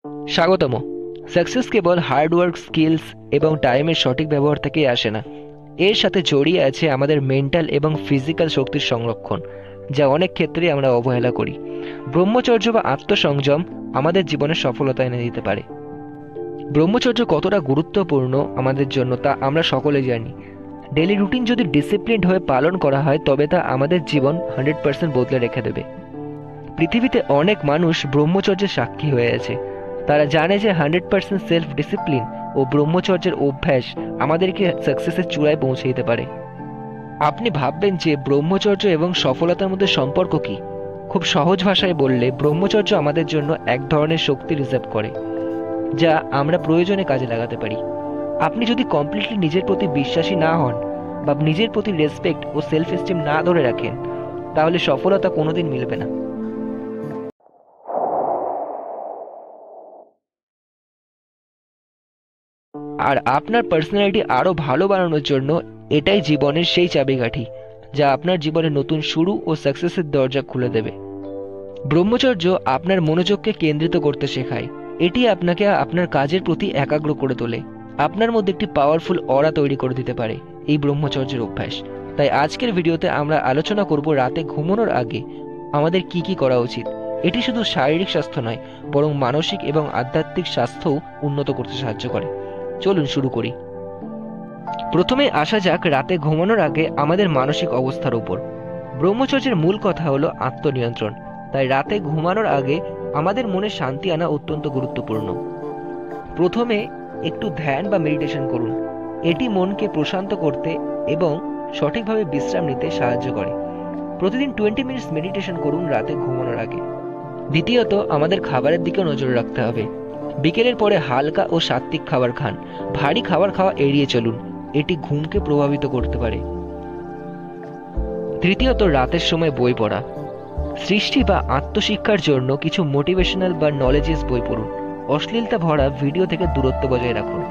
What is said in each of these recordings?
স্বাগতম। সাকসেস কেবল hard work, skills এবং টাইমের সঠিক ব্যবহার থেকেই আসে না। এর সাথে জড়িয়ে আছে আমাদের মেন্টাল এবং ফিজিক্যাল শক্তির সংরক্ষণ, যা অনেক ক্ষেত্রেই আমরা অবহেলা করি। ব্রহ্মচর্য বা আত্মসংযম আমাদের জীবনে সফলতা এনে দিতে পারে। ব্রহ্মচর্য কতটা গুরুত্বপূর্ণ আমাদের জন্য তা আমরা সকলেই জানি। ডেলি রুটিন যদি ডিসিপ্লিনড হয়ে পালন করা হয় তবে তা আমাদের জীবন 100% বদলে রেখে দেবে। পৃথিবীতে অনেক মানুষ ব্রহ্মচর্যের সাক্ষী হয়ে আছে। তারা জানে যে 100% সেলফ ডিসিপ্লিন ও ব্রহ্মচর্যের অভ্যাস আমাদেরকে সাকসেসের চূড়ায় পৌঁছে দিতে পারে। আপনি ভাববেন যে ব্রহ্মচর্য এবং সফলতার মধ্যে সম্পর্ক কি? খুব সহজ ভাষায় বললে, ব্রহ্মচর্য আমাদের জন্য এক ধরনের শক্তি রিজার্ভ করে, যা আমরা প্রয়োজনে কাজে লাগাতে পারি। আপনি যদি কমপ্লিটলি নিজের প্রতি বিশ্বাসী না হন বা নিজের প্রতি রেসপেক্ট ও সেলফ এস্টিম না ধরে রাখেন, তাহলে সফলতা কোনোদিন মিলবে না। আর আপনার পার্সোনালিটি আরও ভালো বানানোর জন্য এটাই জীবনের সেই চাবিকাঠি, যা আপনার জীবনে নতুন শুরু ও সাকসেসের দরজা খুলে দেবে। ব্রহ্মচর্য আপনার মনোযোগকে কেন্দ্রিত করতে শেখায়। এটি আপনাকে আপনার কাজের প্রতি একাগ্র করে তোলে। আপনার মধ্যে একটি পাওয়ারফুল অরা তৈরি করে দিতে পারে এই ব্রহ্মচর্যের অভ্যাস। তাই আজকের ভিডিওতে আমরা আলোচনা করব রাতে ঘুমানোর আগে আমাদের কি কি করা উচিত। এটি শুধু শারীরিক স্বাস্থ্য নয়, বরং মানসিক এবং আধ্যাত্মিক স্বাস্থ্যও উন্নত করতে সাহায্য করে। চলুন শুরু করি। প্রথমে আসা যাক রাতে ঘুমানোর আগে আমাদের মানসিক অবস্থার উপর। ব্রহ্মচর্যের মূল কথা হলো আত্মনিয়ন্ত্রণ। তাই রাতে ঘুমানোর আগে আমাদের মনে শান্তি আনা অত্যন্ত গুরুত্বপূর্ণ। প্রথমে একটু ধ্যান বা মেডিটেশন করুন। এটি মনকে প্রশান্ত করতে এবং সঠিকভাবে বিশ্রাম নিতে সাহায্য করে। প্রতিদিন 20 মিনিটস মেডিটেশন করুন রাতে ঘুমানোর আগে। দ্বিতীয়ত, আমাদের খাবারের দিকে নজর রাখতে হবে। বিকেলের পরে হালকা ও সাত্ত্বিক খাবার খান। ভারী খাবার খাওয়া এড়িয়ে চলুন, এটি ঘুমকে প্রভাবিত করতে পারে। তৃতীয়ত, রাতের সময় বই পড়া। সৃষ্টি বা আত্মশিক্ষার জন্য কিছু মোটিভেশনাল বা নলেজেস বই পড়ুন। অশ্লীলতা ভরা ভিডিও থেকে দূরত্ব বজায় রাখুন।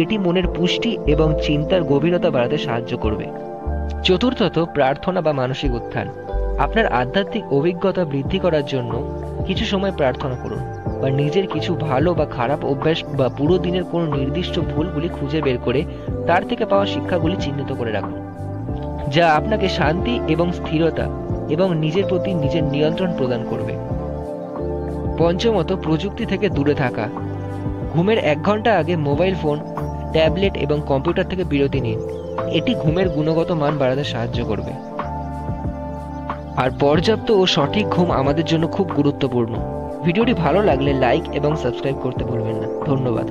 এটি মনের পুষ্টি এবং চিন্তার গভীরতা বাড়াতে সাহায্য করবে। চতুর্থত, প্রার্থনা বা মানসিক উত্থান। আপনার আধ্যাত্মিক অভিজ্ঞতা বৃদ্ধি করার জন্য কিছু সময় প্রার্থনা করুন, বা নিজের কিছু ভালো বা খারাপ অভ্যাস বা পুরো দিনের কোনো নির্দিষ্ট ভুলগুলি খুঁজে বের করে তার থেকে পাওয়া শিক্ষাগুলি চিহ্নিত করে রাখুন, যা আপনাকে শান্তি এবং স্থিরতা এবং নিজের প্রতি নিজের নিয়ন্ত্রণ প্রদান করবে। পঞ্চমত, প্রযুক্তি থেকে দূরে থাকা। ঘুমের 1 ঘন্টা আগে মোবাইল ফোন, ট্যাবলেট এবং কম্পিউটার থেকে বিরতি নিন। এটি ঘুমের গুণগত মান বাড়াতে সাহায্য করবে। আর পর্যাপ্ত ও সঠিক ঘুম আমাদের জন্য খুব গুরুত্বপূর্ণ। ভিডিওটি ভালো লাগলে লাইক এবং সাবস্ক্রাইব করতে ভুলবেন না। ধন্যবাদ।